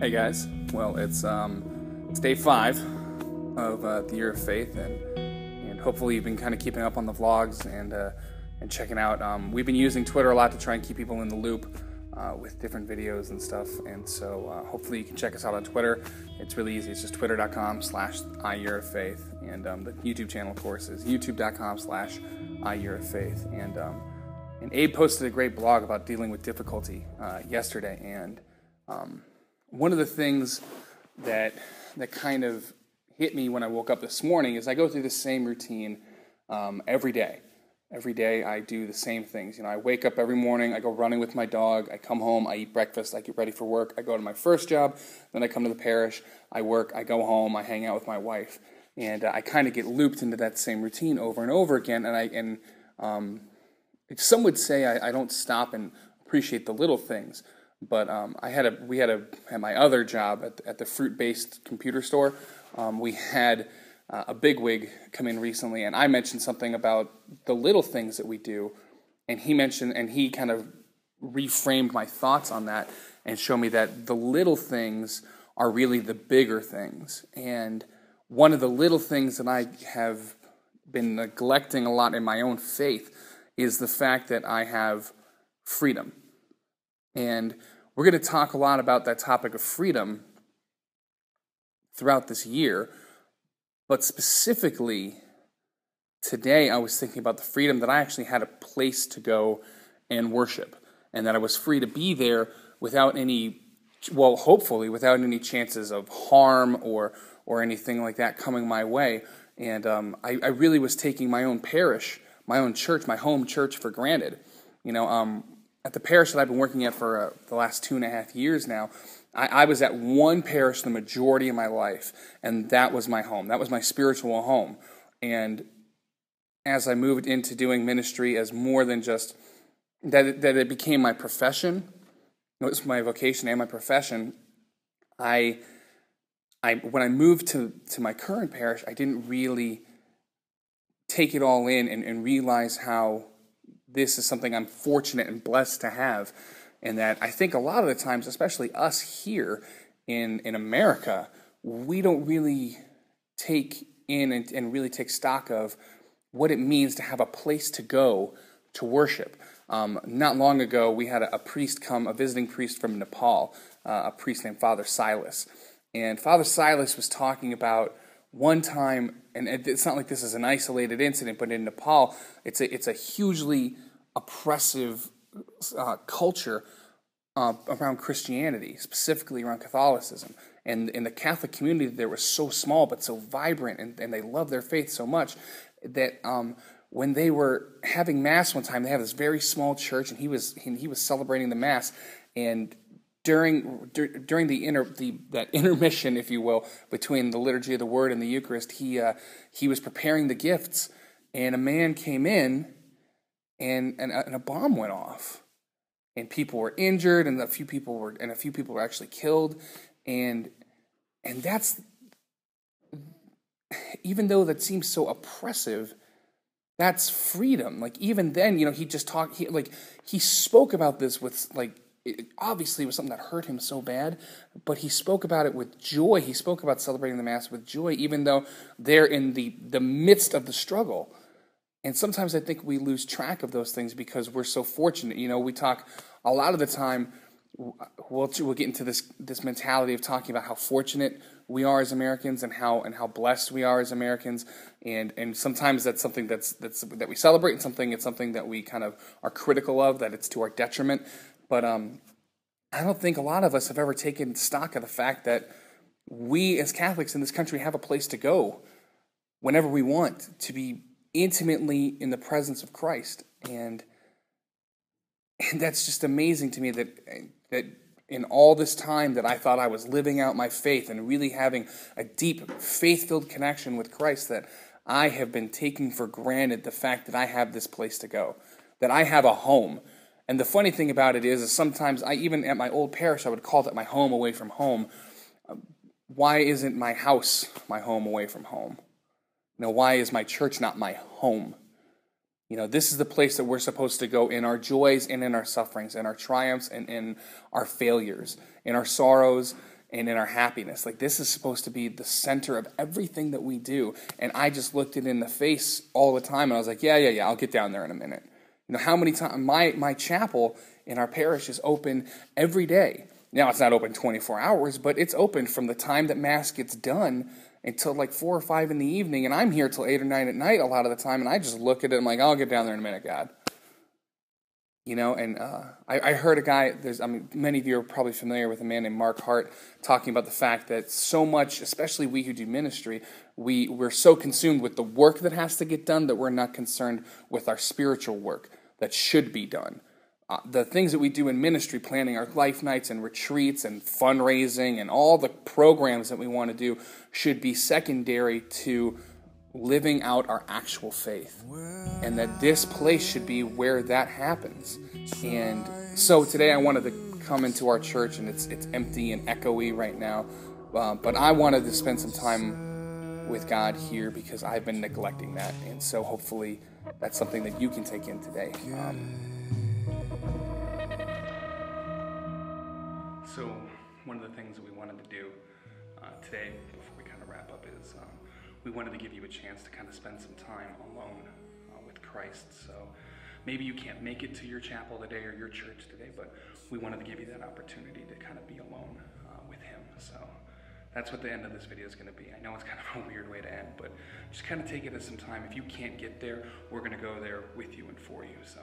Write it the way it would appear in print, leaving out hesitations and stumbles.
Hey guys, well it's day 5 of the Year of Faith, and hopefully you've been kind of keeping up on the vlogs and checking out. We've been using Twitter a lot to try and keep people in the loop with different videos and stuff, and so hopefully you can check us out on Twitter. It's really easy. It's just twitter.com/iYearofFaith, and the YouTube channel, of course, is youtube.com/iYearofFaith. And Abe posted a great blog about dealing with difficulty yesterday, and one of the things that kind of hit me when I woke up this morning is I go through the same routine every day. Every day I do the same things. I wake up every morning, I go running with my dog, I come home, I eat breakfast, I get ready for work, I go to my first job, then I come to the parish, I work, I go home, I hang out with my wife, and I kind of get looped into that same routine over and over again. And some would say I don't stop and appreciate the little things. But at my other job at the fruit-based computer store, we had a bigwig come in recently, and I mentioned something about the little things that we do, and he kind of reframed my thoughts on that and showed me that the little things are really the bigger things. And one of the little things that I have been neglecting a lot in my own faith is the fact that I have freedom. And we're going to talk a lot about that topic of freedom throughout this year, but specifically today I was thinking about the freedom that I actually had a place to go and worship, and that I was free to be there without hopefully without any chances of harm or anything like that coming my way. And I really was taking my own parish, my own church, my home church for granted. At the parish that I've been working at for the last 2.5 years now, I was at one parish the majority of my life, and that was my home. That was my spiritual home. And as I moved into doing ministry as more than just that it became my profession, it was my vocation and my profession, when I moved to my current parish, I didn't really take it all in and realize how this is something I'm fortunate and blessed to have, and that I think a lot of the times, especially us here in America, we don't really take in and really take stock of what it means to have a place to go to worship. Not long ago, we had a visiting priest from Nepal, a priest named Father Silas, and Father Silas was talking about one time, and it's not like this is an isolated incident, but in Nepal, it's a hugely oppressive culture around Christianity, specifically around Catholicism. And the Catholic community there was so small but so vibrant, and they loved their faith so much that when they were having Mass one time, they had this very small church, and he was celebrating the Mass, and during that intermission, if you will, between the liturgy of the Word and the Eucharist, he was preparing the gifts, and a man came in, and a bomb went off, and people were injured, and a few people were actually killed, and that's, even though that seems so oppressive, that's freedom. Like, even then, he spoke about this with, it obviously was something that hurt him so bad, but he spoke about it with joy. He spoke about celebrating the Mass with joy, even though they're in the midst of the struggle. And sometimes I think we lose track of those things because we're so fortunate. We talk a lot of the time, we'll get into this mentality of talking about how fortunate we are as Americans and how blessed we are as Americans. And sometimes that's something that we celebrate, and it's something that we kind of are critical of, that it's to our detriment. But I don't think a lot of us have ever taken stock of the fact that we as Catholics in this country have a place to go whenever we want to be intimately in the presence of Christ. And that's just amazing to me that in all this time that I thought I was living out my faith and really having a deep faith-filled connection with Christ, that I have been taking for granted the fact that I have this place to go, that I have a home. And the funny thing about it is sometimes even at my old parish, I would call that my home away from home. Why isn't my house my home away from home? Why is my church not my home? This is the place that we're supposed to go in our joys and in our sufferings, in our triumphs and in our failures, in our sorrows and in our happiness. Like, this is supposed to be the center of everything that we do. And I just looked it in the face all the time, and I was like, yeah, I'll get down there in a minute. You know, how many times my chapel in our parish is open every day. Now, it's not open 24 hours, but it's open from the time that Mass gets done until like 4 or 5 in the evening, and I'm here till 8 or 9 at night a lot of the time, and I just look at it and I'm like, I'll get down there in a minute, God. You know, and I heard a guy, many of you are probably familiar with a man named Mark Hart talking about the fact that so much, especially we who do ministry, we're so consumed with the work that has to get done that we're not concerned with our spiritual work that should be done. The things that we do in ministry, planning our life nights and retreats and fundraising and all the programs that we want to do should be secondary to living out our actual faith, and that this place should be where that happens. And so today I wanted to come into our church, and it's empty and echoey right now, but I wanted to spend some time with God here because I've been neglecting that, and so hopefully that's something that you can take in today. So one of the things that we wanted to do today, before we kind of wrap up, is we wanted to give you a chance to kind of spend some time alone with Christ. So maybe you can't make it to your chapel today or your church today, but we wanted to give you that opportunity to kind of be alone with Him. So that's what the end of this video is going to be. I know it's kind of a weird way to end, but just kind of take it as some time. If you can't get there, we're going to go there with you and for you. So.